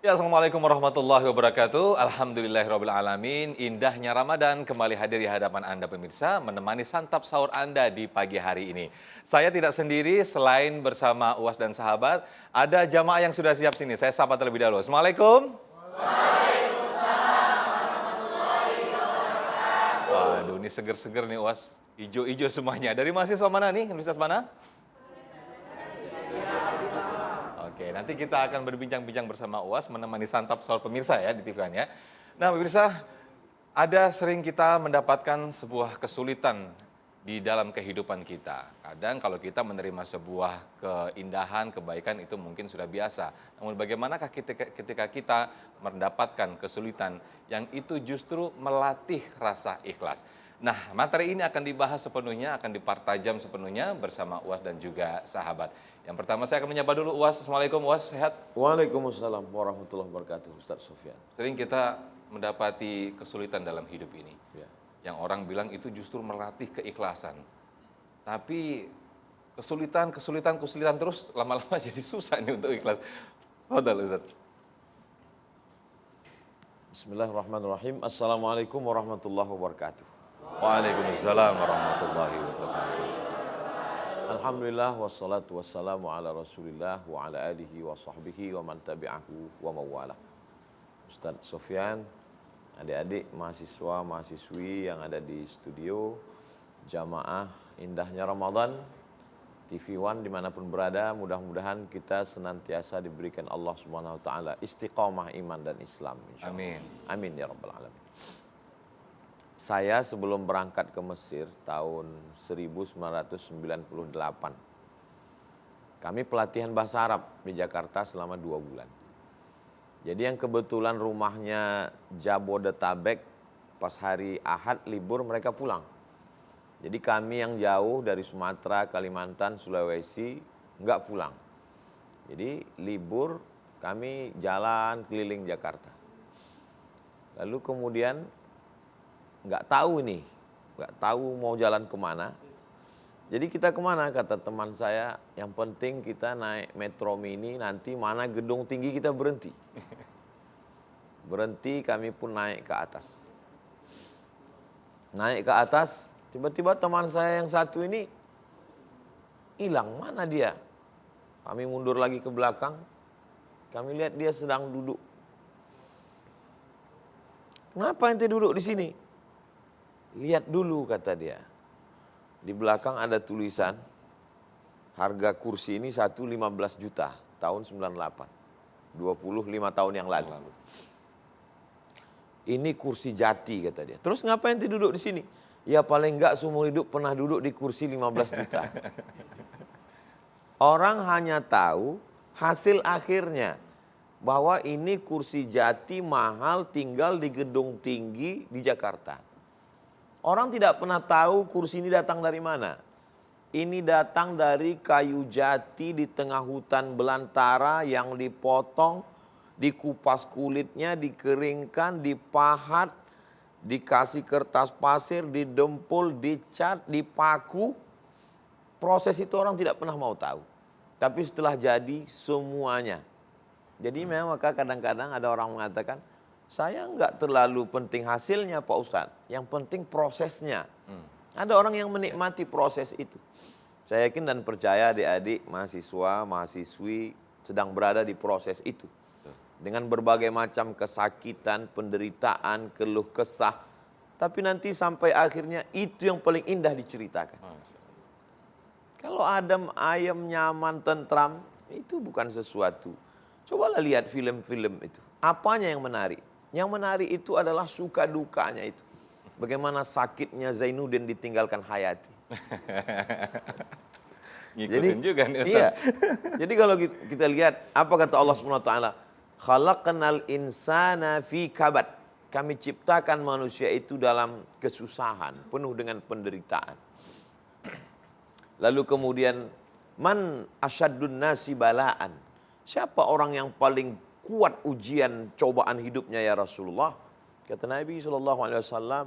Ya, Assalamualaikum warahmatullahi wabarakatuh. Alhamdulillahirabbil alamin. Indahnya Ramadan kembali hadir di hadapan Anda pemirsa, menemani santap sahur Anda di pagi hari ini. Saya tidak sendiri, selain bersama Uwas dan sahabat, ada jamaah yang sudah siap sini. Saya sapa terlebih dahulu. Assalamualaikum. Waduh, ini seger-seger nih Uwas. Ijo-ijo semuanya. Dari mahasiswa mana nih? Universitas mana? Oke, nanti kita akan berbincang-bincang bersama Uwas menemani santap sahur pemirsa ya di TV One ya. Nah, pemirsa, ada sering kita mendapatkan sebuah kesulitan di dalam kehidupan kita. Kadang kalau kita menerima sebuah keindahan, kebaikan itu mungkin sudah biasa. Namun bagaimanakah ketika kita mendapatkan kesulitan yang itu justru melatih rasa ikhlas. Nah, materi ini akan dibahas sepenuhnya, akan dipertajam sepenuhnya bersama Uwas dan juga sahabat. Yang pertama saya akan menyapa dulu Uwas. Assalamualaikum Uwas, sehat? Waalaikumsalam warahmatullahi wabarakatuh, Ustaz Sofyan. Sering kita mendapati kesulitan dalam hidup ini. Ya. Yang orang bilang itu justru melatih keikhlasan. Tapi kesulitan terus lama-lama jadi susah nih untuk ikhlas. Fadhal Ustaz. Bismillahirrahmanirrahim. Assalamualaikum warahmatullahi wabarakatuh. Waalaikumsalam warahmatullahi wabarakatuh. Alhamdulillah wassalatu wassalamu ala Rasulillah wa ala alihi wa sahbihi wa man tabi'ahu wa mawala. Ustaz Sofyan, adik-adik mahasiswa mahasiswi yang ada di studio, jamaah indahnya Ramadan, TV One dimanapun berada, mudah-mudahan kita senantiasa diberikan Allah Subhanahu Wa Taala istiqamah iman dan Islam. Amin. Amin ya rabbal alamin. Saya sebelum berangkat ke Mesir tahun 1998, kami pelatihan bahasa Arab di Jakarta selama 2 bulan. Jadi yang kebetulan rumahnya Jabodetabek, pas hari Ahad libur mereka pulang. Jadi kami yang jauh dari Sumatera, Kalimantan, Sulawesi nggak pulang. Jadi libur kami jalan keliling Jakarta. Lalu kemudian nggak tahu mau jalan kemana. Jadi kita kemana, kata teman saya, yang penting kita naik Metro Mini, nanti mana gedung tinggi kita berhenti. Berhenti, kami pun naik ke atas. Naik ke atas, tiba-tiba teman saya yang satu ini hilang, mana dia? Kami mundur lagi ke belakang, kami lihat dia sedang duduk. Kenapa ente duduk di sini? Lihat dulu, kata dia. Di belakang ada tulisan, harga kursi ini 15 juta, tahun 98. 25 tahun yang lalu. Ini kursi jati, kata dia. Terus ngapain ente duduk di sini? Ya paling enggak seumur hidup pernah duduk di kursi 15 juta. Orang hanya tahu hasil akhirnya. Bahwa ini kursi jati mahal tinggal di gedung tinggi di Jakarta. Orang tidak pernah tahu kursi ini datang dari mana. Ini datang dari kayu jati di tengah hutan belantara yang dipotong, dikupas kulitnya, dikeringkan, dipahat, dikasih kertas pasir, didempul, dicat, dipaku. Proses itu orang tidak pernah mau tahu. Tapi setelah jadi semuanya. Jadi memang maka kadang-kadang ada orang mengatakan, saya enggak terlalu penting hasilnya Pak Ustadz, yang penting prosesnya. Ada orang yang menikmati proses itu. Saya yakin dan percaya adik-adik, mahasiswa, mahasiswi sedang berada di proses itu. Dengan berbagai macam kesakitan, penderitaan, keluh kesah. Tapi nanti sampai akhirnya itu yang paling indah diceritakan. Kalau adem, ayem, nyaman, tentram, itu bukan sesuatu. Cobalah lihat film-film itu. Apanya yang menarik? Yang menarik itu adalah suka dukanya itu. Bagaimana sakitnya Zainuddin ditinggalkan Hayati. Ngikutin juga nih Ustaz. Iya. Jadi kalau kita lihat apa kata Allah SWT, khalaqnal insana fi kabad. Kami ciptakan manusia itu dalam kesusahan, penuh dengan penderitaan. Lalu kemudian man asyaddun nasi balaan. Siapa orang yang paling kuat ujian cobaan hidupnya ya Rasulullah? Kata Nabi SAW,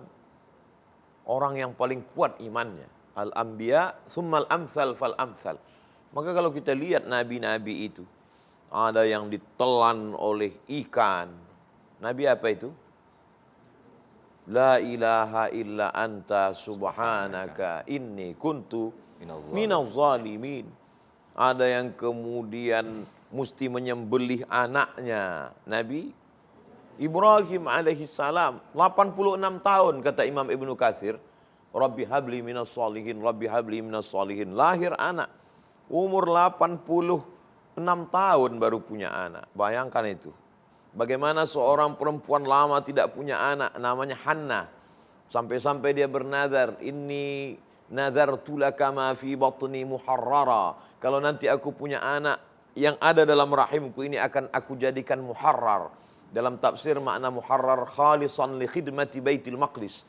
orang yang paling kuat imannya. Al-anbiya, summal amsal fal amsal. Maka kalau kita lihat nabi-nabi itu, ada yang ditelan oleh ikan. Nabi apa itu? La ilaha illa anta subhanaka inni kuntu minaz zalimin. Ada yang kemudian mesti menyembelih anaknya. Nabi Ibrahim alaihi salam 86 tahun kata Imam Ibnu Katsir. Rabbi habli minas solihin, Rabbi habli minas solihin. Lahir anak. Umur 86 tahun baru punya anak. Bayangkan itu. Bagaimana seorang perempuan lama tidak punya anak, namanya Hannah. Sampai-sampai dia bernazar, inni nazartu laka ma fi batni muharrara. Kalau nanti aku punya anak, yang ada dalam rahimku ini akan aku jadikan muharrar. Dalam tafsir makna muharrar khalisan li khidmati baitil maqdis.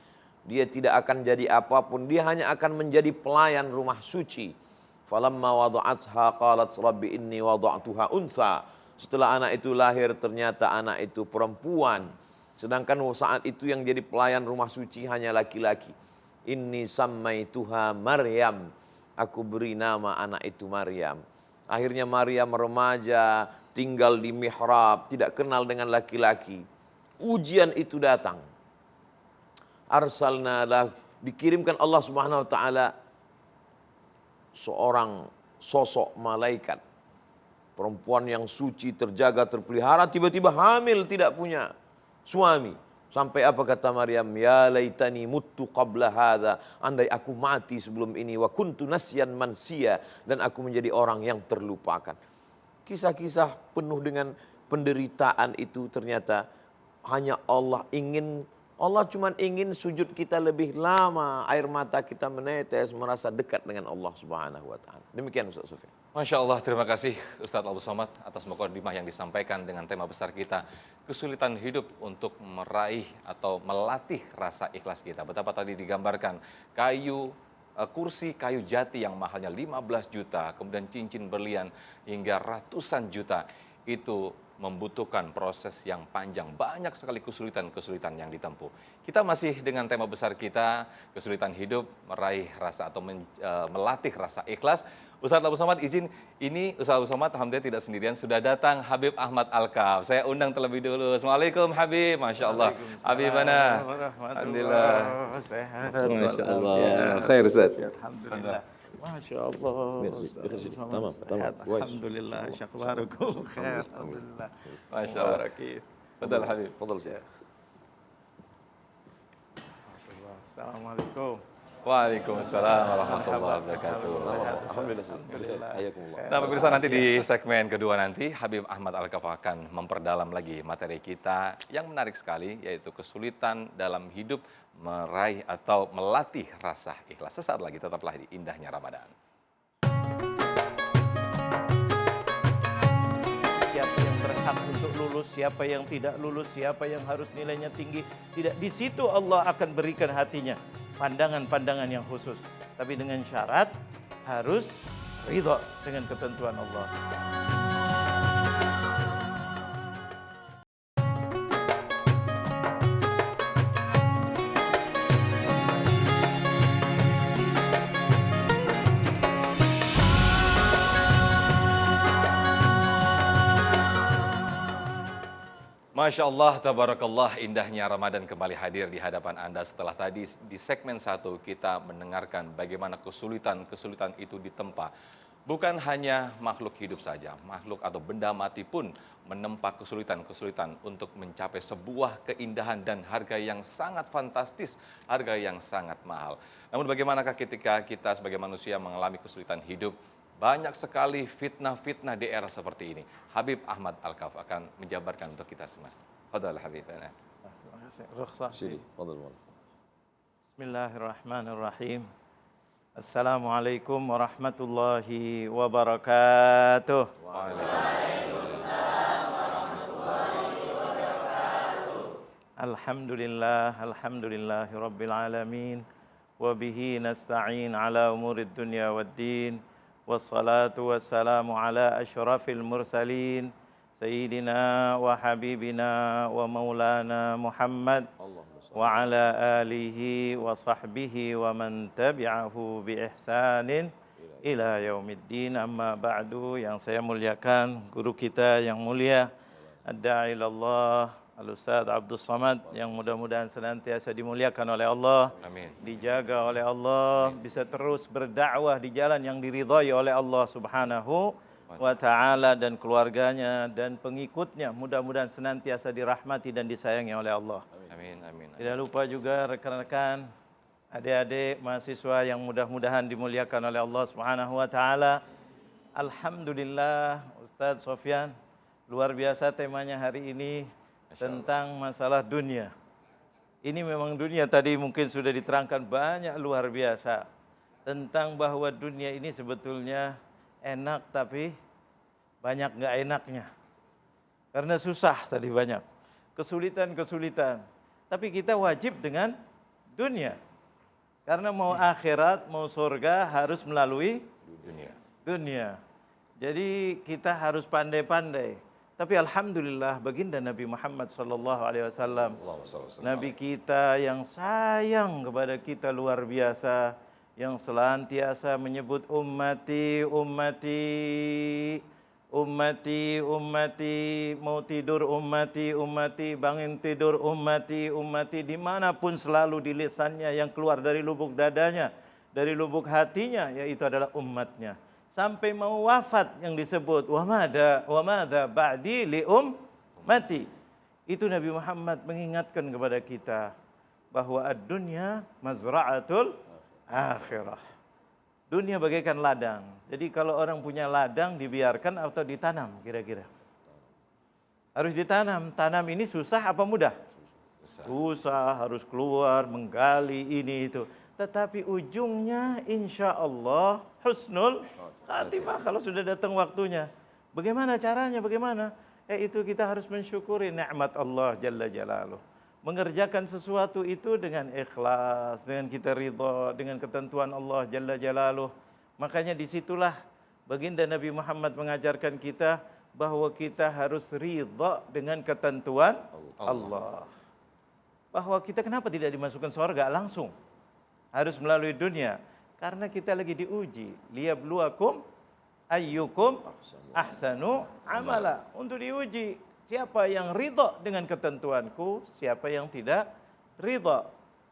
Dia tidak akan jadi apapun, dia hanya akan menjadi pelayan rumah suci. Falamma wada'atha qalat rabbi inni wada'tuha unsa. Setelah anak itu lahir ternyata anak itu perempuan. Sedangkan saat itu yang jadi pelayan rumah suci hanya laki-laki. Inni sammaituha Maryam. Aku beri nama anak itu Maryam. Akhirnya Maryam remaja, tinggal di mihrab, tidak kenal dengan laki-laki. Ujian itu datang. Arsalna lah, dikirimkan Allah Subhanahu wa taala seorang sosok malaikat. Perempuan yang suci, terjaga, terpelihara, tiba-tiba hamil, tidak punya suami. Sampai apa kata Maryam? Ya laitani muttu qabla hadza. Andai aku mati sebelum ini. Wa kuntu nasyan mansiya. Dan aku menjadi orang yang terlupakan. Kisah-kisah penuh dengan penderitaan itu ternyata hanya Allah cuma ingin sujud kita lebih lama. Air mata kita menetes, merasa dekat dengan Allah Subhanahu wa taala. Demikian Ustaz Sufyan. Masya Allah, terima kasih Ustadz Abdul Somad atas mukadimah yang disampaikan dengan tema besar kita, kesulitan hidup untuk meraih atau melatih rasa ikhlas kita. Betapa tadi digambarkan kursi kayu jati yang mahalnya 15 juta, kemudian cincin berlian hingga ratusan juta, itu membutuhkan proses yang panjang, banyak sekali kesulitan-kesulitan yang ditempuh. Kita masih dengan tema besar kita, kesulitan hidup, meraih rasa atau melatih rasa ikhlas. Ustadz Abdul Somad izin, ini Ustadz Abdul Somad alhamdulillah tidak sendirian, sudah datang Habib Ahmad Alkaf. Saya undang terlebih dulu. Assalamualaikum Habib, Masya Allah. Habib mana? Alhamdulillah. Sehat. Masya Allah. Khair Ustaz. Alhamdulillah. Masya Allah. Tamam. Alhamdulillah. Syakbarukum. Khair. Alhamdulillah. Masya Allah. Betul Habib. Fadal Ustaz. Assalamualaikum. Waalaikumsalam warahmatullahi wabarakatuh. Alhamdulillah. Hayakumullah. Nah, pemirsa, nanti di segmen kedua nanti Habib Ahmad Alkaf akan memperdalam lagi materi kita yang menarik sekali, yaitu kesulitan dalam hidup meraih atau melatih rasa ikhlas. Sesaat lagi, tetaplah di Indahnya Ramadan. Siapa yang berhak untuk lulus, siapa yang tidak lulus, siapa yang harus nilainya tinggi. Tidak, di situ Allah akan berikan hatinya pandangan-pandangan yang khusus. Tapi dengan syarat harus ridho dengan ketentuan Allah. Masya Allah, tabarakallah, indahnya Ramadan kembali hadir di hadapan Anda. Setelah tadi di segmen 1 kita mendengarkan bagaimana kesulitan-kesulitan itu ditempa. Bukan hanya makhluk hidup saja, makhluk atau benda mati pun menempa kesulitan-kesulitan untuk mencapai sebuah keindahan dan harga yang sangat fantastis, harga yang sangat mahal. Namun bagaimanakah ketika kita sebagai manusia mengalami kesulitan hidup? Banyak sekali fitnah-fitnah di era seperti ini. Habib Ahmad Alkaf akan menjabarkan untuk kita semua. Fadal Habib. Terima kasih. Rukhsah. Fadal. Bismillahirrahmanirrahim. Assalamualaikum warahmatullahi wabarakatuh. Alhamdulillah, alhamdulillahi rabbil alamin. Wa bihi nasta'in ala umurid dunya waddin. Wassalatu wassalamu ala asyrafil mursalin Sayyidina wa habibina wa maulana Muhammad wa ala alihi wa sahbihi wa man tabi'ahu bi ihsanin ila yaumiddin. Amma ba'du, yang saya muliakan guru kita yang mulia Ad-Da'i ilallah Al-Ustaz Abdul Samad, yang mudah-mudahan senantiasa dimuliakan oleh Allah, Amin. dijaga oleh Allah, bisa terus berdakwah di jalan yang diridhai oleh Allah Subhanahu wa ta'ala, dan keluarganya dan pengikutnya mudah-mudahan senantiasa dirahmati dan disayangi oleh Allah. Amin. Amin. Tidak lupa juga rekan-rekan, adik-adik mahasiswa yang mudah-mudahan dimuliakan oleh Allah Subhanahu wa taala. Alhamdulillah, Ustaz Sofyan, luar biasa temanya hari ini tentang masalah dunia. Ini memang dunia, tadi mungkin sudah diterangkan banyak, luar biasa. Tentang bahwa dunia ini sebetulnya enak tapi banyak nggak enaknya. Karena susah tadi banyak. Kesulitan-kesulitan. Tapi kita wajib dengan dunia. Karena mau akhirat, mau surga harus melalui dunia. Jadi kita harus pandai-pandai. Tapi alhamdulillah baginda Nabi Muhammad SAW, Nabi kita yang sayang kepada kita luar biasa, yang senantiasa menyebut ummati, ummati, ummati, ummati, mau tidur ummati, ummati, bangun tidur ummati, ummati, dimanapun selalu di lisannya, yang keluar dari lubuk dadanya, dari lubuk hatinya, yaitu adalah umatnya. Sampai mau wafat yang disebut wa madza ba'di li ummati. Itu Nabi Muhammad mengingatkan kepada kita bahwa ad-dunya mazra'atul akhirah. Dunia bagaikan ladang. Jadi kalau orang punya ladang dibiarkan atau ditanam kira-kira? Harus ditanam. Tanam ini susah apa mudah? Susah, harus keluar, menggali ini itu. Tetapi ujungnya insya Allah husnul khatimah kalau sudah datang waktunya. Bagaimana caranya? Bagaimana? Itu kita harus mensyukuri nikmat Allah Jalla Jalaluh. Mengerjakan sesuatu itu dengan ikhlas, dengan kita ridha, dengan ketentuan Allah Jalla Jalaluh. Makanya disitulah baginda Nabi Muhammad mengajarkan kita bahwa kita harus ridha dengan ketentuan Allah. Bahwa kita kenapa tidak dimasukkan surga langsung? Harus melalui dunia. Karena kita lagi diuji. Liyabluwakum ayyukum ahsanu amala. Untuk diuji. Siapa yang ridha dengan ketentuanku, siapa yang tidak ridha.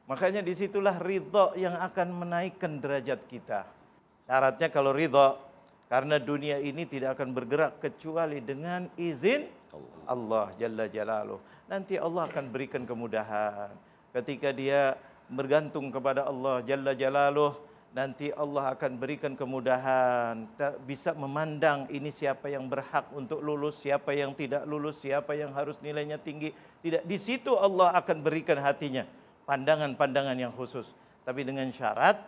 Makanya disitulah ridha yang akan menaikkan derajat kita. Syaratnya kalau ridha, karena dunia ini tidak akan bergerak kecuali dengan izin Allah Jalla Jalaluh. Nanti Allah akan berikan kemudahan. Ketika dia bergantung kepada Allah Jalla Jalaluh, nanti Allah akan berikan kemudahan, bisa memandang ini siapa yang berhak untuk lulus, siapa yang tidak lulus, siapa yang harus nilainya tinggi. Tidak, di situ Allah akan berikan hatinya pandangan-pandangan yang khusus. Tapi dengan syarat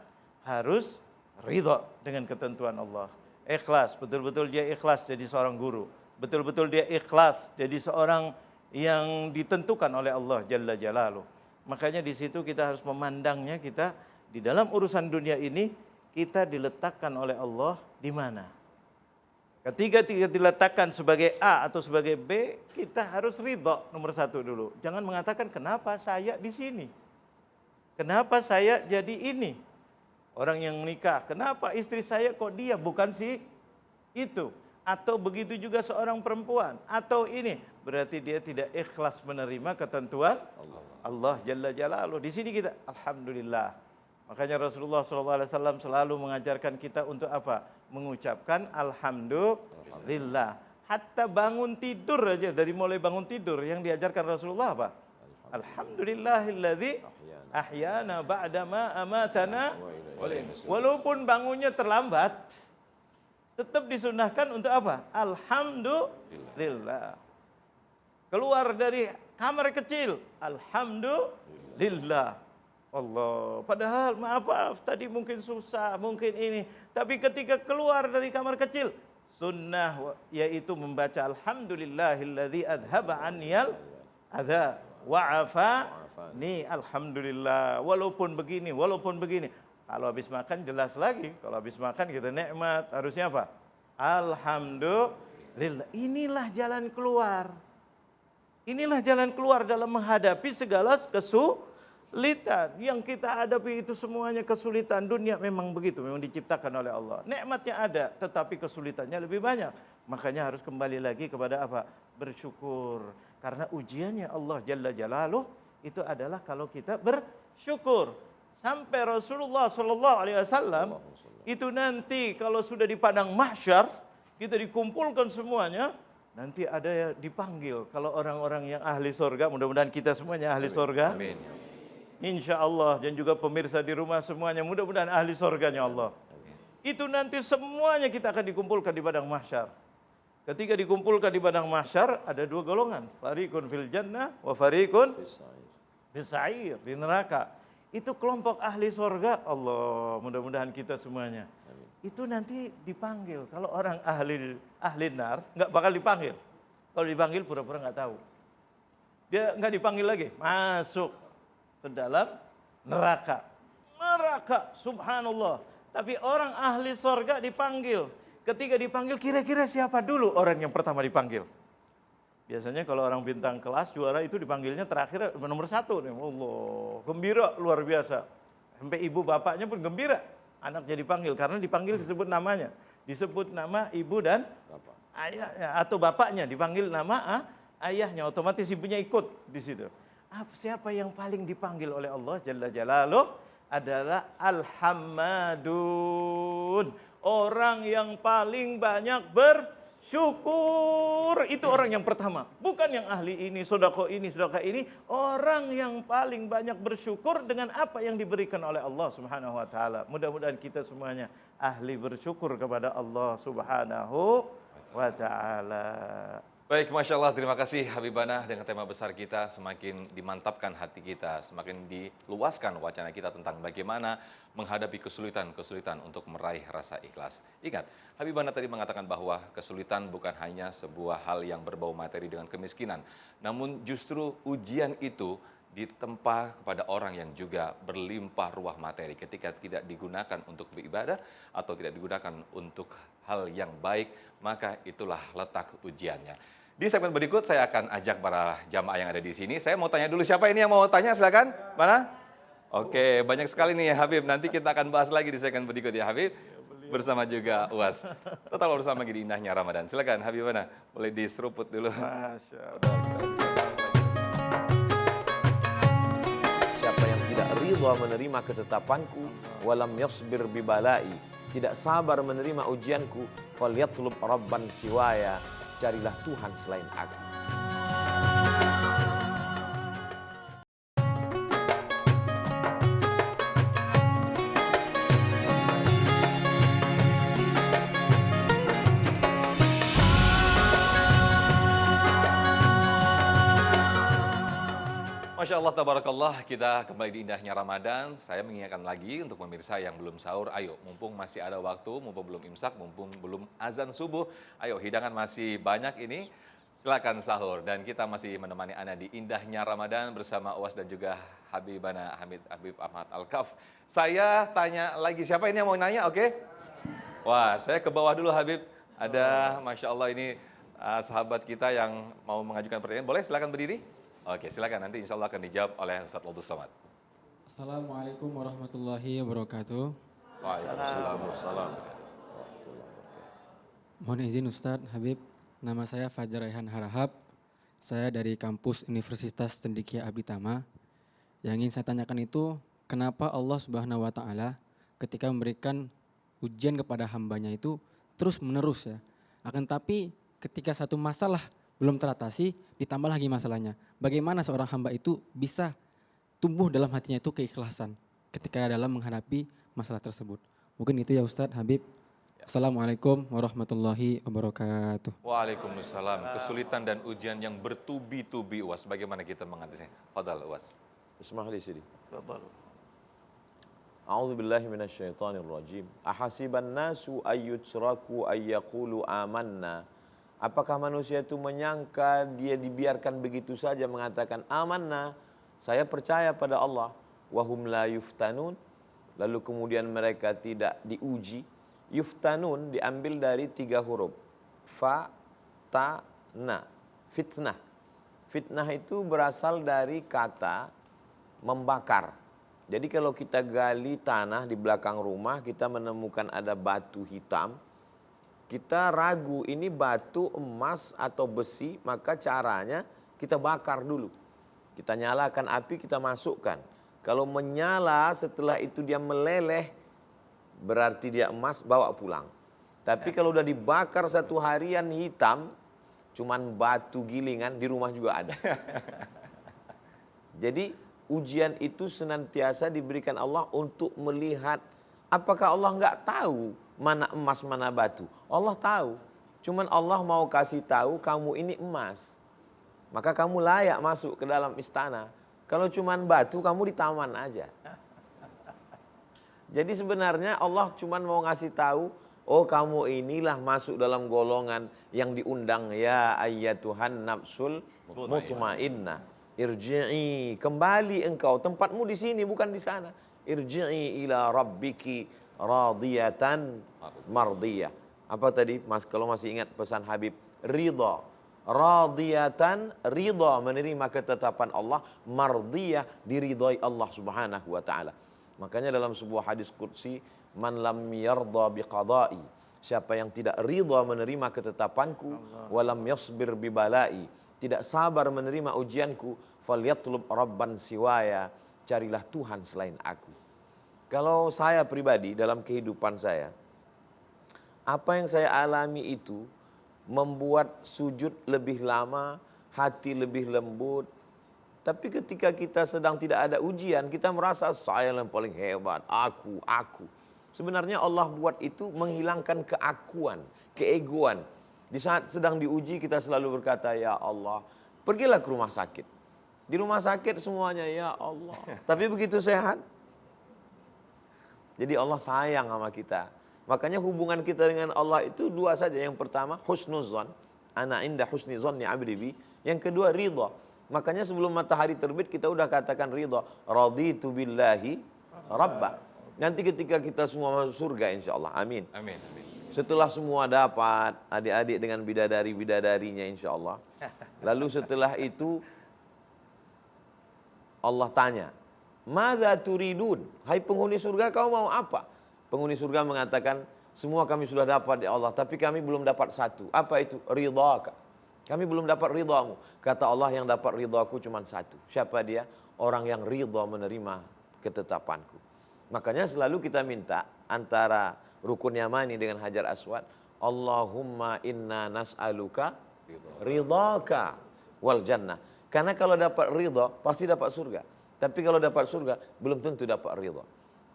harus ridha dengan ketentuan Allah. Ikhlas, betul-betul dia ikhlas jadi seorang guru. Betul-betul dia ikhlas jadi seorang yang ditentukan oleh Allah Jalla Jalaluh. Makanya di situ kita harus memandangnya, kita di dalam urusan dunia ini kita diletakkan oleh Allah di mana. Ketika diletakkan sebagai A atau sebagai B, kita harus ridha nomor satu dulu. Jangan mengatakan kenapa saya di sini, kenapa saya jadi ini. Orang yang menikah, kenapa istri saya kok dia bukan si itu. Atau begitu juga seorang perempuan, atau ini. Berarti dia tidak ikhlas menerima ketentuan Allah Jalla Jalaluh. Di sini kita, alhamdulillah. Makanya Rasulullah SAW selalu mengajarkan kita untuk apa? Mengucapkan alhamdulillah. Hatta bangun tidur aja, dari mulai bangun tidur yang diajarkan Rasulullah apa? Alhamdulillahilladzi ahyana ba'dama amatana. Walaupun bangunnya terlambat, tetap disunahkan untuk apa? Alhamdulillah. Keluar dari kamar kecil, alhamdulillah. Allah, padahal maaf tadi mungkin susah, mungkin ini. Tapi ketika keluar dari kamar kecil, sunnah yaitu membaca alhamdulillahilladzi adhaba anniyal adza wa'afa ni, alhamdulillah. Walaupun begini, walaupun begini. Kalau habis makan jelas lagi. Kalau habis makan kita nikmat. Harusnya apa? Alhamdulillah. Inilah jalan keluar. Inilah jalan keluar dalam menghadapi segala kesulitan. Yang kita hadapi itu semuanya kesulitan. Dunia memang begitu, memang diciptakan oleh Allah. Nikmatnya ada, tetapi kesulitannya lebih banyak. Makanya harus kembali lagi kepada apa? Bersyukur. Karena ujiannya Allah Jalla Jalaluh itu adalah kalau kita bersyukur. Sampai Rasulullah SAW itu nanti kalau sudah di padang mahsyar, kita dikumpulkan semuanya, nanti ada yang dipanggil. Kalau orang-orang yang ahli surga, mudah-mudahan kita semuanya ahli surga. Amin. Insya Allah, dan juga pemirsa di rumah semuanya, mudah-mudahan ahli surganya Allah. Itu nanti semuanya kita akan dikumpulkan di padang mahsyar. Ketika dikumpulkan di padang mahsyar, ada dua golongan. Fariqun fil jannah, wa fariqun fis sa'ir, di neraka. Itu kelompok ahli surga, Allah, mudah-mudahan kita semuanya. Itu nanti dipanggil. Kalau orang ahli nar, nggak bakal dipanggil. Kalau dipanggil pura-pura nggak tahu. Dia nggak dipanggil lagi, masuk ke dalam neraka. Neraka, subhanallah. Tapi orang ahli surga dipanggil. Ketika dipanggil, kira-kira siapa dulu orang yang pertama dipanggil? Biasanya kalau orang bintang kelas juara itu dipanggilnya terakhir nomor 1. Allah, gembira luar biasa. Sampai ibu bapaknya pun gembira. Anaknya dipanggil karena dipanggil disebut namanya. Disebut nama ibu dan ayahnya atau bapaknya, dipanggil nama ayahnya, otomatis ibunya ikut di situ. Siapa yang paling dipanggil oleh Allah Jalla Jalaluh adalah Al-Hammadun. Orang yang paling banyak bersyukur. Itu orang yang pertama. Bukan yang ahli ini, sodako ini. Orang yang paling banyak bersyukur dengan apa yang diberikan oleh Allah Subhanahu wa ta'ala. Mudah-mudahan kita semuanya ahli bersyukur kepada Allah Subhanahu wa ta'ala. Baik, Masya Allah, terima kasih Habibana dengan tema besar kita, semakin dimantapkan hati kita, semakin diluaskan wacana kita tentang bagaimana menghadapi kesulitan-kesulitan untuk meraih rasa ikhlas. Ingat, Habibana tadi mengatakan bahwa kesulitan bukan hanya sebuah hal yang berbau materi dengan kemiskinan, namun justru ujian itu ditempa kepada orang yang juga berlimpah ruah materi ketika tidak digunakan untuk beribadah atau tidak digunakan untuk hal yang baik, maka itulah letak ujiannya. Di segmen berikut saya akan ajak para jamaah yang ada di sini. Saya mau tanya dulu, siapa ini yang mau tanya, silakan. Mana? Oke, banyak sekali nih ya Habib. Nanti kita akan bahas lagi di segmen berikut ya Habib. Bersama juga UAS. Tetap bersama di indahnya Ramadan. Silakan Habibana, boleh diseruput dulu. Masya Allah. Siapa yang tidak ridha menerima ketetapanku, walam yasbir bibalai, tidak sabar menerima ujianku, falyatlub rabban siwaya, carilah Tuhan selain aku. Masya Allah, tabarakallah, kita kembali di indahnya Ramadan. Saya mengingatkan lagi untuk pemirsa yang belum sahur, ayo, mumpung masih ada waktu, mumpung belum imsak, mumpung belum azan subuh, ayo, hidangan masih banyak ini, silakan sahur. Dan kita masih menemani Anda di indahnya Ramadan bersama UAS dan juga Habibana Habib Ahmad Al-Kaf. Saya tanya lagi, siapa ini yang mau nanya, oke? Wah, saya ke bawah dulu Habib. Ada, Masya Allah, ini sahabat kita yang mau mengajukan pertanyaan. Boleh silakan berdiri? Oke, silakan, nanti insya Allah akan dijawab oleh Ustaz Lodus Somad. Assalamualaikum warahmatullahi wabarakatuh. Waalaikumsalam. Mohon izin Ustadz Habib, nama saya Fajar Raihan Harahap. Saya dari kampus Universitas Cendekia Abditama. Yang ingin saya tanyakan itu, kenapa Allah Subhanahu wa Ta'ala ketika memberikan ujian kepada hambanya itu terus menerus ya. Akan tapi ketika satu masalah belum teratasi, ditambah lagi masalahnya. Bagaimana seorang hamba itu bisa tumbuh dalam hatinya itu keikhlasan ketika dalam menghadapi masalah tersebut. Mungkin itu ya Ustadz Habib. Assalamualaikum warahmatullahi wabarakatuh. Waalaikumsalam. Kesulitan dan ujian yang bertubi-tubi UAS. Bagaimana kita mengatasinya? Fadal UAS. Ismail Sidi. A'udzu billahi minasyaitonir rajim. Ahasiban nasu ayyutraku ayyaqulu amanna. Apakah manusia itu menyangka dia dibiarkan begitu saja mengatakan amanna, saya percaya pada Allah, wahum la yuftanun, lalu kemudian mereka tidak diuji. Yuftanun diambil dari 3 huruf, fa, ta, na, fitnah. Fitnah itu berasal dari kata membakar. Jadi kalau kita gali tanah di belakang rumah, kita menemukan ada batu hitam, kita ragu ini batu emas atau besi, maka caranya kita bakar dulu. Kita nyalakan api, kita masukkan. Kalau menyala setelah itu dia meleleh, berarti dia emas, bawa pulang. Tapi kalau udah dibakar satu harian hitam, cuman batu gilingan, di rumah juga ada. Jadi ujian itu senantiasa diberikan Allah untuk melihat apakah Allah nggak tahu mana emas mana batu. Allah tahu. Cuman Allah mau kasih tahu kamu ini emas. Maka kamu layak masuk ke dalam istana. Kalau cuman batu kamu di taman aja. Jadi sebenarnya Allah cuman mau ngasih tahu, oh kamu inilah masuk dalam golongan yang diundang ya ayyatuhan nafsul mutmainnah. Irji'i, kembali engkau, tempatmu di sini bukan di sana. Irji'i ila rabbiki radiyatan mardiyah. Apa tadi? Mas kalau masih ingat pesan Habib, ridha. Radiyatan, ridha menerima ketetapan Allah, mardiyah diridhai Allah Subhanahu wa taala. Makanya dalam sebuah hadis qudsi, man lam yarda biqada'i, siapa yang tidak ridha menerima ketetapanku, walam yasbir bibalai, tidak sabar menerima ujianku, falyatlub rabban siwaya, carilah Tuhan selain aku. Kalau saya pribadi dalam kehidupan saya, apa yang saya alami itu membuat sujud lebih lama, hati lebih lembut. Tapi ketika kita sedang tidak ada ujian, kita merasa saya yang paling hebat, aku. Sebenarnya Allah buat itu menghilangkan keakuan, keegoan. Di saat sedang diuji kita selalu berkata, ya Allah, pergilah ke rumah sakit. Di rumah sakit semuanya, ya Allah. Tapi begitu sehat. Jadi Allah sayang sama kita. Makanya hubungan kita dengan Allah itu dua saja. Yang pertama, husnuzon. Ana inda husni zonni abdi bi. Yang kedua, ridha. Makanya sebelum matahari terbit kita udah katakan ridha. Raditu billahi rabba. Nanti ketika kita semua masuk surga insya Allah. Amin. Amin. Setelah semua dapat, adik-adik dengan bidadari-bidadarinya insya Allah. Lalu setelah itu Allah tanya, madza turidun? Hai penghuni surga, kau mau apa? Penghuni surga mengatakan, semua kami sudah dapat ya Allah, tapi kami belum dapat satu. Apa itu? Ridhaka. Kami belum dapat ridhamu. Kata Allah, yang dapat ridhaku cuma satu. Siapa dia? Orang yang ridha menerima ketetapanku. Makanya selalu kita minta antara Rukun Yamani dengan Hajar Aswad, Allahumma inna nas'aluka ridhaka wal jannah. Karena kalau dapat ridha pasti dapat surga. Tapi kalau dapat surga belum tentu dapat ridha.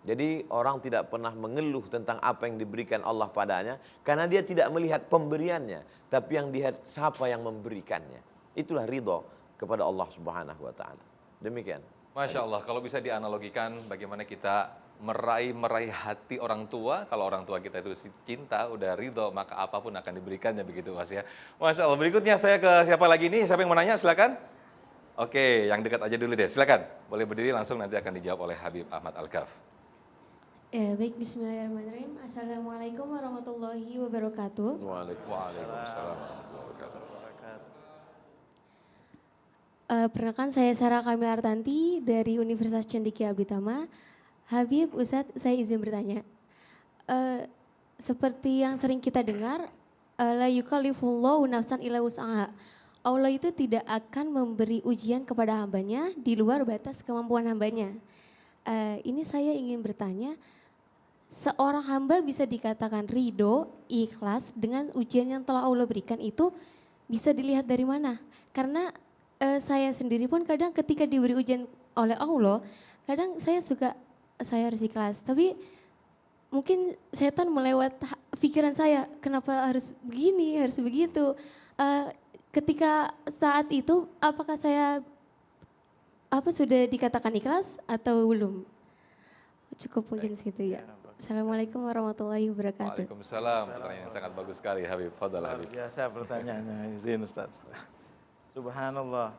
Jadi orang tidak pernah mengeluh tentang apa yang diberikan Allah padanya karena dia tidak melihat pemberiannya, tapi yang dilihat siapa yang memberikannya. Itulah ridha kepada Allah Subhanahu wa taala. Demikian. Masya Allah, kalau bisa dianalogikan bagaimana kita meraih hati orang tua, kalau orang tua kita itu cinta, udah ridho, maka apapun akan diberikannya begitu Mas ya. Masya Allah, berikutnya saya ke siapa lagi nih? Siapa yang mau nanya? Silakan. Oke, yang dekat aja dulu deh, silakan. Boleh berdiri langsung, nanti akan dijawab oleh Habib Ahmad Al-Kaf. Ya, baik, bismillahirrahmanirrahim. Assalamualaikum warahmatullahi wabarakatuh. Waalaikumsalam warahmatullahi wabarakatuh. Perkenalkan saya Sarah Kamil Artanti dari Universitas Cendekia Abditama. Habib, Ustadz, saya izin bertanya. Seperti yang sering kita dengar, la yukallifullahu nafsan illa wus'aha. Allah itu tidak akan memberi ujian kepada hambanya di luar batas kemampuan hambanya. Ini saya ingin bertanya, seorang hamba bisa dikatakan ridho, ikhlas dengan ujian yang telah Allah berikan itu bisa dilihat dari mana? Karena saya sendiri pun kadang ketika diberi ujian oleh Allah, kadang saya harus ikhlas. Tapi mungkin setan melewat pikiran saya, kenapa harus begini, harus begitu. Ketika saat itu apakah saya sudah dikatakan ikhlas atau belum? Cukup mungkin segitu ya. Assalamualaikum warahmatullahi wabarakatuh. Waalaikumsalam, pertanyaan yang sangat bagus sekali Habib. Fadal Luar Habib. biasa pertanyaannya, izin Ustaz. Subhanallah.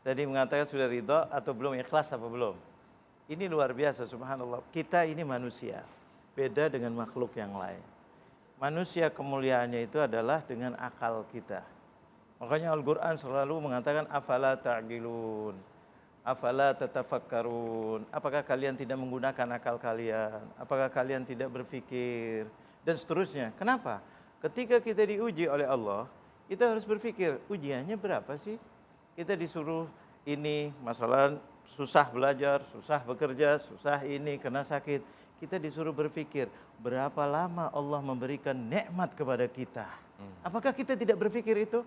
Tadi mengatakan sudah ridho atau belum, ikhlas apa belum? Ini luar biasa, subhanallah. Kita ini manusia, beda dengan makhluk yang lain. Manusia kemuliaannya itu adalah dengan akal kita. Makanya Al-Quran selalu mengatakan, afala ta'gilun. Afala tatafakkarun. Apakah kalian tidak menggunakan akal kalian? Apakah kalian tidak berpikir? Dan seterusnya. Kenapa? Ketika kita diuji oleh Allah, kita harus berpikir, ujiannya berapa sih? Kita disuruh ini, masalah susah belajar, susah bekerja, susah ini, kena sakit. Kita disuruh berpikir, berapa lama Allah memberikan nikmat kepada kita? Apakah kita tidak berpikir itu?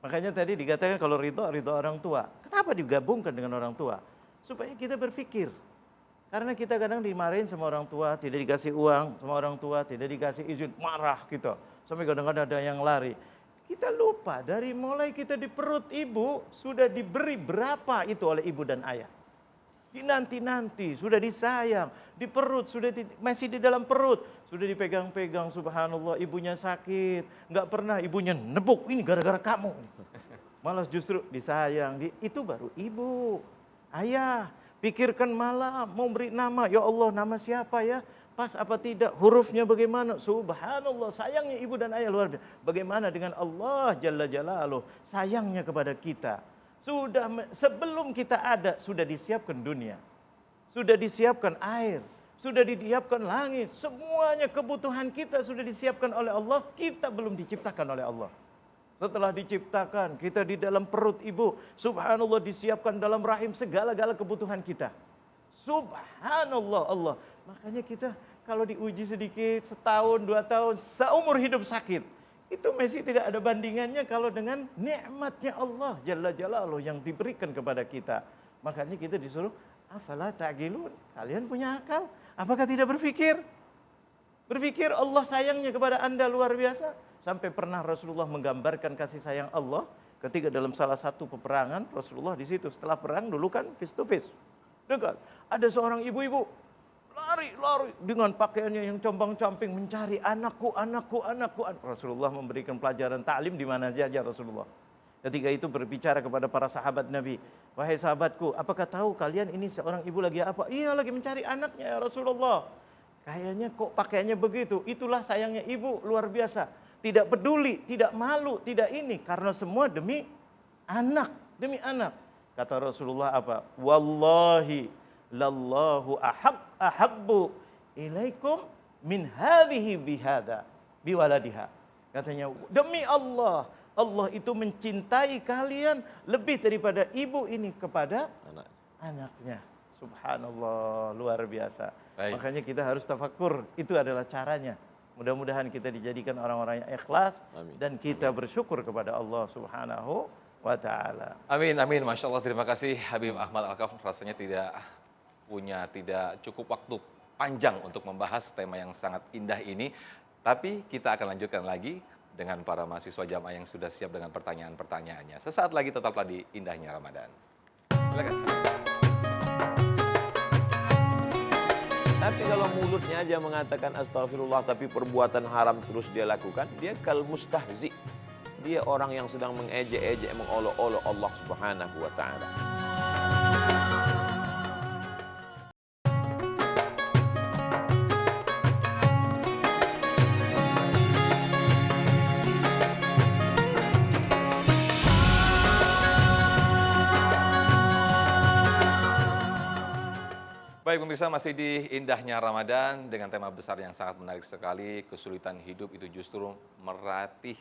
Makanya tadi dikatakan kalau ridho orang tua. Kenapa digabungkan dengan orang tua? Supaya kita berpikir. Karena kita kadang dimarahin sama orang tua, tidak dikasih uang sama orang tua, tidak dikasih izin, marah kita. Sampai kadang-kadang ada yang lari. Kita lupa dari mulai kita di perut ibu sudah diberi berapa itu oleh ibu dan ayah. Dinanti-nanti, sudah disayang, di perut, masih di dalam perut, sudah dipegang-pegang, subhanallah, ibunya sakit, nggak pernah ibunya nebuk, ini gara-gara kamu. Malah justru disayang, itu baru ibu, ayah, pikirkan malam, mau beri nama, ya Allah nama siapa ya, pas apa tidak, hurufnya bagaimana, subhanallah, sayangnya ibu dan ayah luar biasa. Bagaimana dengan Allah Jalla Jalaluh, sayangnya kepada kita. Sudah sebelum kita ada, sudah disiapkan dunia. Sudah disiapkan air. Sudah disiapkan langit. Semuanya kebutuhan kita sudah disiapkan oleh Allah. Kita belum diciptakan oleh Allah. Setelah diciptakan, kita di dalam perut ibu. Subhanallah disiapkan dalam rahim segala-gala kebutuhan kita. Subhanallah Allah. Makanya kita kalau diuji sedikit, setahun, 2 tahun, seumur hidup sakit. Itu masih tidak ada bandingannya kalau dengan nikmatnya Allah Jalla Jalaluh yang diberikan kepada kita. Makanya kita disuruh, afala ta'qilun, kalian punya akal? Apakah tidak berpikir? Berpikir Allah sayangnya kepada Anda luar biasa. Sampai pernah Rasulullah menggambarkan kasih sayang Allah ketika dalam salah satu peperangan, Rasulullah di situ setelah perang dulu kan face to face. Dekat, ada seorang ibu-ibu lari dengan pakaiannya yang compang-camping mencari anakku. Rasulullah memberikan pelajaran taklim di mana saja Rasulullah. Ketika itu berbicara kepada para sahabat Nabi, wahai sahabatku, apakah tahu kalian ini seorang ibu lagi apa? Iya, lagi mencari anaknya ya Rasulullah. Kayaknya kok pakaiannya begitu. Itulah sayangnya ibu luar biasa. Tidak peduli, tidak malu, tidak ini karena semua demi anak. Kata Rasulullah apa? Wallahi lallahu ahabbu ilaikum min hadhihi bihada biwaladiha. Katanya demi Allah, Allah itu mencintai kalian lebih daripada ibu ini kepada anaknya. Subhanallah, luar biasa. Baik. Makanya kita harus tafakkur, itu adalah caranya. Mudah-mudahan kita dijadikan orang-orang yang ikhlas. Amin. Dan kita bersyukur kepada Allah Subhanahu wa ta'ala. Amin, amin. Masya Allah, terima kasih Habib Ahmad Al-Kaf. Rasanya tidak cukup waktu panjang untuk membahas tema yang sangat indah ini. Tapi kita akan lanjutkan lagi dengan para mahasiswa jamaah yang sudah siap dengan pertanyaan-pertanyaannya. Sesaat lagi tetaplah di Indahnya Ramadan. Silakan. Tapi kalau mulutnya aja mengatakan astagfirullah tapi perbuatan haram terus dia lakukan, dia kal mustahzi. Dia orang yang sedang mengejek-ejek, mengolok-olok Allah Subhanahu wa ta'ala. Baik pemirsa, masih di Indahnya Ramadan dengan tema besar yang sangat menarik sekali. Kesulitan hidup itu justru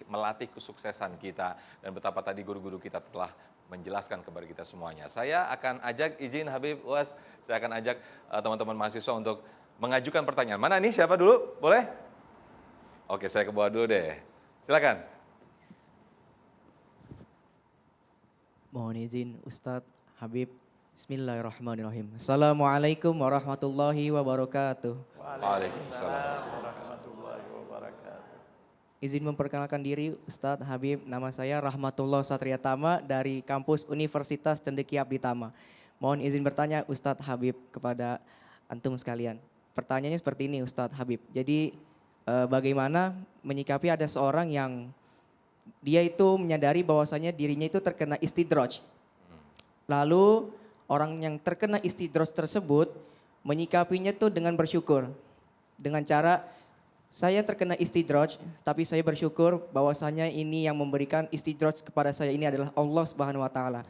melatih kesuksesan kita. Dan betapa tadi guru-guru kita telah menjelaskan kepada kita semuanya. Saya akan ajak, izin Habib Uwas, saya akan ajak teman-teman mahasiswa untuk mengajukan pertanyaan. Mana nih, siapa dulu? Boleh? Oke, saya ke bawah dulu deh. Silakan. Mohon izin Ustadz Habib. Bismillahirrahmanirrahim. Assalamualaikum warahmatullahi wabarakatuh. Waalaikumsalam warahmatullahi wabarakatuh. Izin memperkenalkan diri Ustadz Habib, nama saya Rahmatullah Satria Tama dari kampus Universitas Cendekia Abdi Tama. Mohon izin bertanya Ustadz Habib kepada antum sekalian. Pertanyaannya seperti ini Ustadz Habib. Jadi bagaimana menyikapi ada seorang yang dia itu menyadari bahwasanya dirinya itu terkena istidraj. Lalu orang yang terkena istidraj tersebut menyikapinya tuh dengan bersyukur. Dengan cara saya terkena istidraj tapi saya bersyukur bahwasanya ini yang memberikan istidraj kepada saya ini adalah Allah Subhanahu wa taala.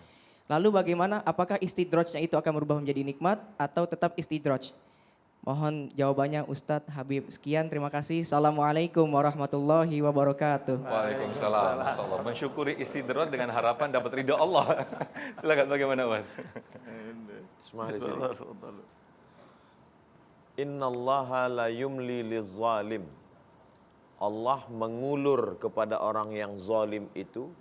Lalu bagaimana, apakah istidrajnya itu akan berubah menjadi nikmat atau tetap istidraj? Mohon jawabannya Ustadz Habib. Sekian, terima kasih. Assalamualaikum warahmatullahi wabarakatuh. Waalaikumsalam. Masya Allah. Mensyukuri istidraj dengan harapan dapat ridho Allah. Silakan bagaimana Mas? Ismail di sini. Innallaha la yumli lizzalim. Allah mengulur kepada orang yang zalim itu,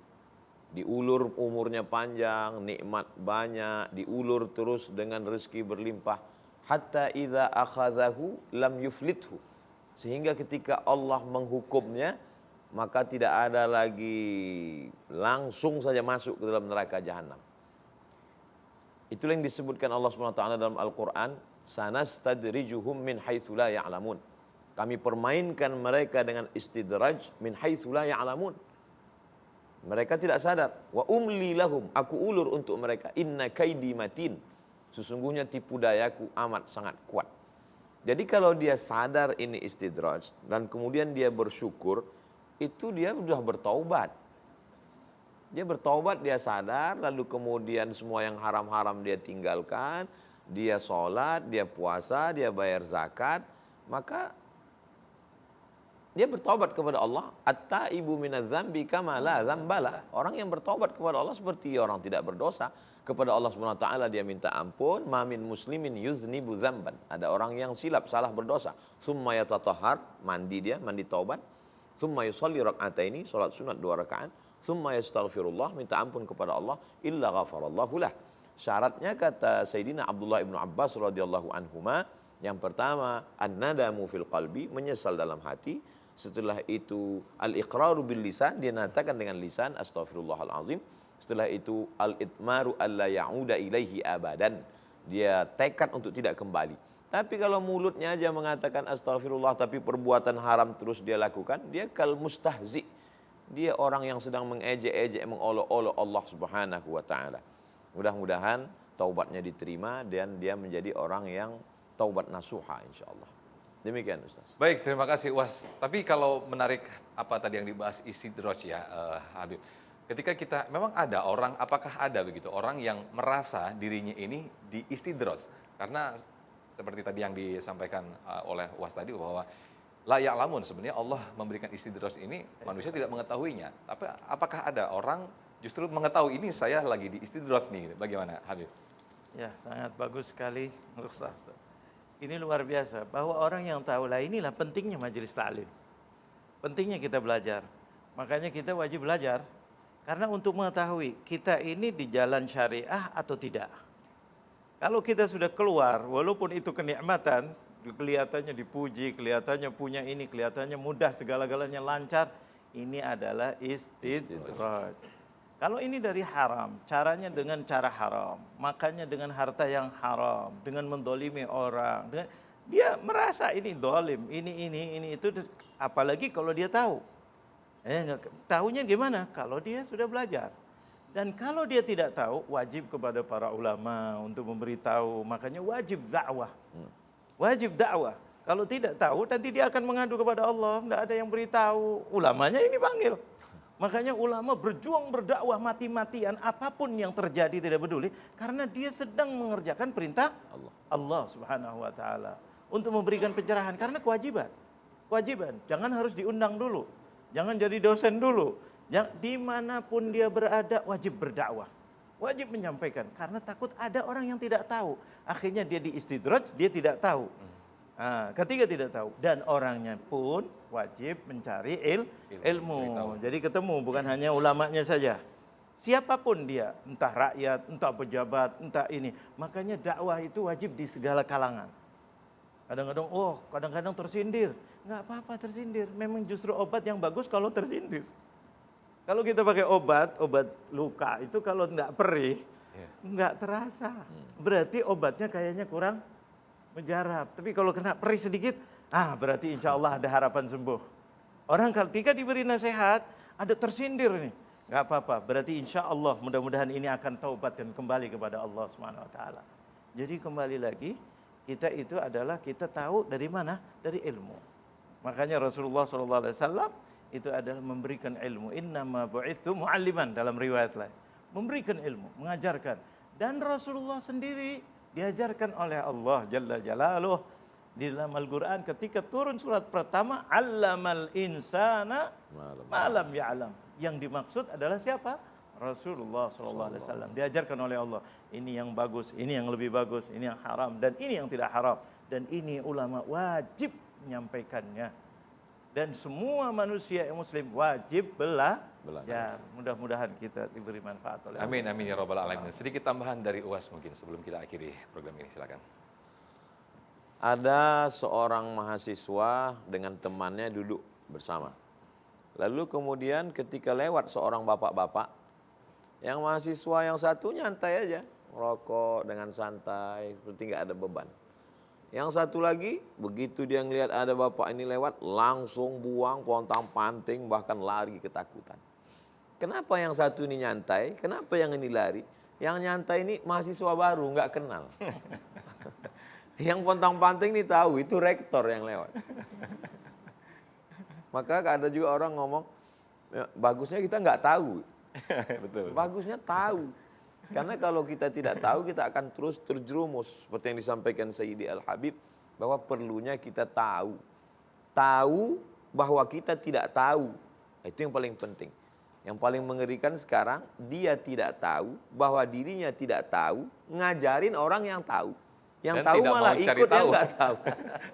diulur umurnya panjang, nikmat banyak, diulur terus dengan rezeki berlimpah. Hatta idza akhadhahu lam yuflithu. Sehingga ketika Allah menghukumnya, maka tidak ada lagi, langsung saja masuk ke dalam neraka jahanam. Itulah yang disebutkan Allah SWT dalam Al-Quran, sanastadrijuhum min haitsu la ya'lamun. Kami permainkan mereka dengan istidraj min haitsu la ya'lamun. Mereka tidak sadar. Wa umli lahum, aku ulur untuk mereka. Inna kaidi matin. Sesungguhnya tipu dayaku amat sangat kuat. Jadi kalau dia sadar ini istidraj dan kemudian dia bersyukur, itu dia sudah bertaubat. Dia bertaubat, dia sadar, lalu kemudian semua yang haram-haram dia tinggalkan, dia sholat, dia puasa, dia bayar zakat, maka dia bertaubat kepada Allah. At-taibu minadz-dzambi kama la dzambala. Orang yang bertaubat kepada Allah seperti orang tidak berdosa. Kepada Allah SWT dia minta ampun. Ma min muslimin yuznibu dzamban. Ada orang yang silap, salah berdosa. Summa yatatahhar, mandi dia, mandi taubat. Summa yusalli rak'ataini, salat sunat 2 rakaat. Summa yastaghfirullah, minta ampun kepada Allah, illa ghafarallahu lah. Syaratnya kata Sayyidina Abdullah ibnu Abbas radhiyallahu anhuma, yang pertama an-nadamu fil qalbi, menyesal dalam hati. Setelah itu al-iqraru bil lisan, dia nyatakan dengan lisan astaghfirullahalazim. Setelah itu al-itmaru alla ya'uda ilaihi abadan, dia tekad untuk tidak kembali. Tapi kalau mulutnya aja mengatakan astaghfirullah tapi perbuatan haram terus dia lakukan, dia kal mustahzi. Dia orang yang sedang mengejek-ejek, mengolok-olok Allah Subhanahu wa taala. Mudah-mudahan taubatnya diterima dan dia menjadi orang yang taubat nasuha insyaallah. Demikian Ustaz. Baik, terima kasih Uas. Tapi kalau menarik apa tadi yang dibahas istidraj ya Habib. Ketika kita, memang ada orang, apakah ada begitu orang yang merasa dirinya ini di istidraj? Karena seperti tadi yang disampaikan oleh Uas tadi bahwa la ya'lamun, sebenarnya Allah memberikan istidraj ini, manusia tidak mengetahuinya. Tapi apakah ada orang justru mengetahui ini saya lagi di istidraj nih? Bagaimana Habib? Ya, sangat bagus sekali Ustaz. Ini luar biasa bahwa orang yang tahu, lah inilah pentingnya majelis taklim. Pentingnya kita belajar. Makanya kita wajib belajar. Karena untuk mengetahui kita ini di jalan syariah atau tidak. Kalau kita sudah keluar, walaupun itu kenikmatan, kelihatannya dipuji, kelihatannya punya ini, kelihatannya mudah, segala-galanya lancar, ini adalah istidraj. Kalau ini dari haram, caranya dengan cara haram, makannya dengan harta yang haram, dengan mendolimi orang, dia merasa ini dolim, ini itu, apalagi kalau dia tahu. Tahunya gimana? Kalau dia sudah belajar. Dan kalau dia tidak tahu, wajib kepada para ulama untuk memberitahu. Makanya wajib dakwah. Wajib dakwah. Kalau tidak tahu, nanti dia akan mengadu kepada Allah. Tidak ada yang beritahu. Ulamanya ini panggil. Makanya ulama berjuang berdakwah mati-matian. Apapun yang terjadi tidak peduli. Karena dia sedang mengerjakan perintah Allah Subhanahu wa ta'ala. Untuk memberikan pencerahan. Karena kewajiban. Kewajiban. Jangan harus diundang dulu. Jangan jadi dosen dulu. Dimanapun dia berada wajib berdakwah. Wajib menyampaikan. Karena takut ada orang yang tidak tahu. Akhirnya dia di istidraj, dia tidak tahu. Ketika tidak tahu. Dan orangnya pun wajib mencari ilmu. Jadi ketemu, bukan hanya ulamanya saja. Siapapun dia. Entah rakyat, entah pejabat, entah ini. Makanya dakwah itu wajib di segala kalangan. Kadang-kadang, kadang-kadang tersindir. Nggak apa-apa tersindir. Memang justru obat yang bagus kalau tersindir. Kalau kita pakai obat luka itu kalau nggak perih, nggak terasa. Berarti obatnya kayaknya kurang mujarab. Tapi kalau kena perih sedikit, berarti insya Allah ada harapan sembuh. Orang ketika diberi nasihat, ada tersindir nih. Nggak apa-apa, berarti insya Allah mudah-mudahan ini akan taubat dan kembali kepada Allah Subhanahu wa ta'ala. Jadi kembali lagi, kita itu adalah kita tahu dari mana? Dari ilmu. Makanya Rasulullah SAW itu adalah memberikan ilmu. Innama bu'itsu mu'alliman dalam riwayat lain. memberikan ilmu, mengajarkan. Dan Rasulullah sendiri diajarkan oleh Allah Jalla Jalaluh di dalam Al-Quran ketika turun surat pertama, Allamal insana malam ya'lam. Yang dimaksud adalah siapa? Rasulullah SAW. Diajarkan oleh Allah. Ini yang bagus, ini yang lebih bagus, ini yang haram, dan ini yang tidak haram. Dan ini ulama wajib menyampaikannya. Dan semua manusia yang muslim wajib belajar. Mudah-mudahan kita diberi manfaat oleh Allah. Amin, amin ya rabbal alamin. Sedikit tambahan dari UAS mungkin sebelum kita akhiri program ini, silakan. Ada seorang mahasiswa dengan temannya duduk bersama. Lalu kemudian ketika lewat seorang bapak-bapak, yang mahasiswa yang satu nyantai aja, rokok dengan santai, seperti nggak ada beban. Yang satu lagi, begitu dia ngelihat ada bapak ini lewat, langsung buang, pontang-panting, bahkan lari ketakutan. Kenapa yang satu ini nyantai? Kenapa yang ini lari? Yang nyantai ini mahasiswa baru, nggak kenal. Yang pontang-panting ini tahu, itu rektor yang lewat. Maka ada juga orang ngomong, ya, bagusnya kita nggak tahu. Betul. Bagusnya tahu. Karena kalau kita tidak tahu, kita akan terus terjerumus. Seperti yang disampaikan Sayyidi Al-Habib, bahwa perlunya kita tahu. Tahu bahwa kita tidak tahu. Itu yang paling penting. Yang paling mengerikan sekarang, dia tidak tahu, bahwa dirinya tidak tahu, ngajarin orang yang tahu. Yang Dan tahu tidak malah mau cari ikut tahu. yang nggak tahu.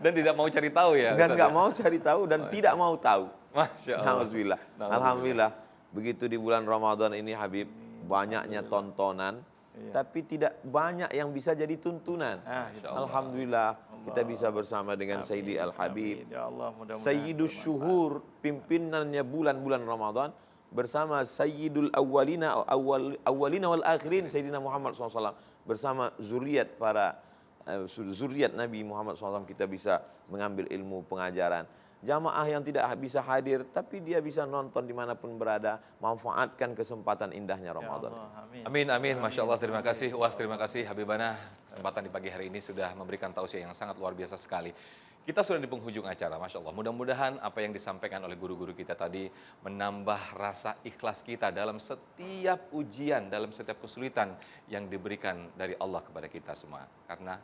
Dan tidak mau cari tahu ya. Dan Ustaz, nggak ya? mau cari tahu dan tidak mau tahu. Masya Allah. Alhamdulillah. Alhamdulillah. Begitu di bulan Ramadan ini Habib, banyaknya tontonan, tapi tidak banyak yang bisa jadi tuntunan. Alhamdulillah kita bisa bersama dengan Sayyidi Al-Habib, Ya Allah, mudah-mudahan Sayyidus Syuhur, pimpinannya bulan-bulan Ramadan, bersama Sayyidul Awwalina wal Akhirin, Sayyidina Muhammad SAW, bersama zuriat zuriat Nabi Muhammad SAW, kita bisa mengambil ilmu pengajaran. Jamaah yang tidak bisa hadir, tapi dia bisa nonton dimanapun berada, manfaatkan kesempatan indahnya Ramadan. Ya Allah, amin. Amin, amin. Masya Allah, terima kasih. UAS, terima kasih. Habibana, kesempatan di pagi hari ini sudah memberikan tausiah yang sangat luar biasa sekali. Kita sudah di penghujung acara, Masya Allah. Mudah-mudahan apa yang disampaikan oleh guru-guru kita tadi menambah rasa ikhlas kita dalam setiap ujian, dalam setiap kesulitan yang diberikan dari Allah kepada kita semua. Karena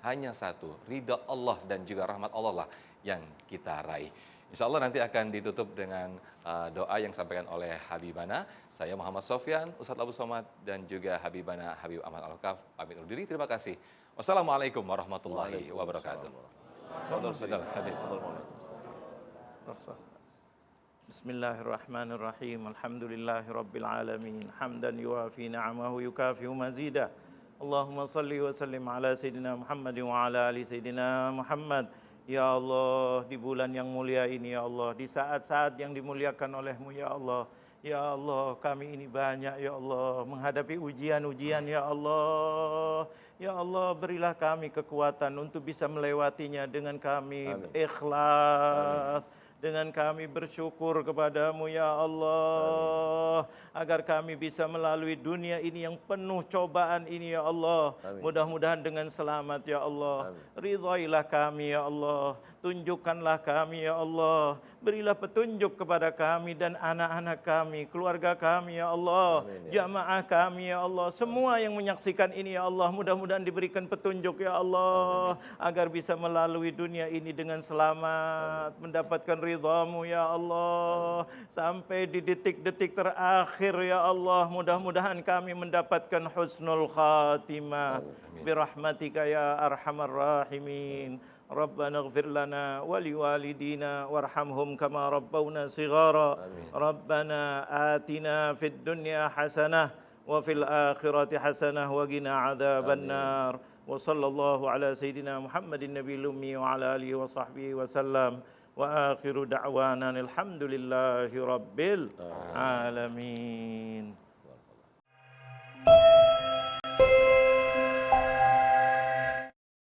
hanya satu, ridha Allah dan juga rahmat Allah lah yang kita raih. Insya Allah nanti akan ditutup dengan doa yang disampaikan oleh Habibana. Saya Muhammad Sofyan, Ustadz Abu Somad, dan juga Habibana Habib Ahmad Al-Kaf. Pamit undur diri, terima kasih. Wassalamualaikum warahmatullahi wabarakatuh. Habib. Bismillahirrahmanirrahim. Alhamdulillahirabbil alamin. Hamdan yuwafi ni'amahu yukafi'u mazidah. Allahumma salli wa sallim ala Sayyidina Muhammad wa ala ali Sayyidina Muhammad. Ya Allah, di bulan yang mulia ini ya Allah, di saat-saat yang dimuliakan oleh-Mu ya Allah. Ya Allah, kami ini banyak ya Allah menghadapi ujian-ujian ya Allah. Ya Allah, berilah kami kekuatan untuk bisa melewatinya dengan kami ikhlas. Dengan kami bersyukur kepadamu ya Allah. Agar kami bisa melalui dunia ini yang penuh cobaan ini ya Allah. Mudah-mudahan dengan selamat ya Allah. Ridhailah kami ya Allah. Tunjukkanlah kami ya Allah. Berilah petunjuk kepada kami dan anak-anak kami, keluarga kami ya Allah. Jamaah kami ya Allah. Semua yang menyaksikan ini ya Allah, mudah-mudahan diberikan petunjuk ya Allah. Agar bisa melalui dunia ini dengan selamat. Mendapatkan ridhamu ya Allah. Sampai di detik-detik terakhir ya Allah. Mudah-mudahan kami mendapatkan husnul khatimah. Birahmatika ya arhamar rahimin. ربنا اغفر لنا ولوالدينا وارحمهم كما ربونا صغارا ربنا آتنا في الدنيا حسنة وفي الآخرة حسنة وقنا عذاب النار وصلى الله على سيدنا محمد النبي الأمي وعلى آله وصحبه وسلم وآخر دعوانا الحمد لله رب العالمين.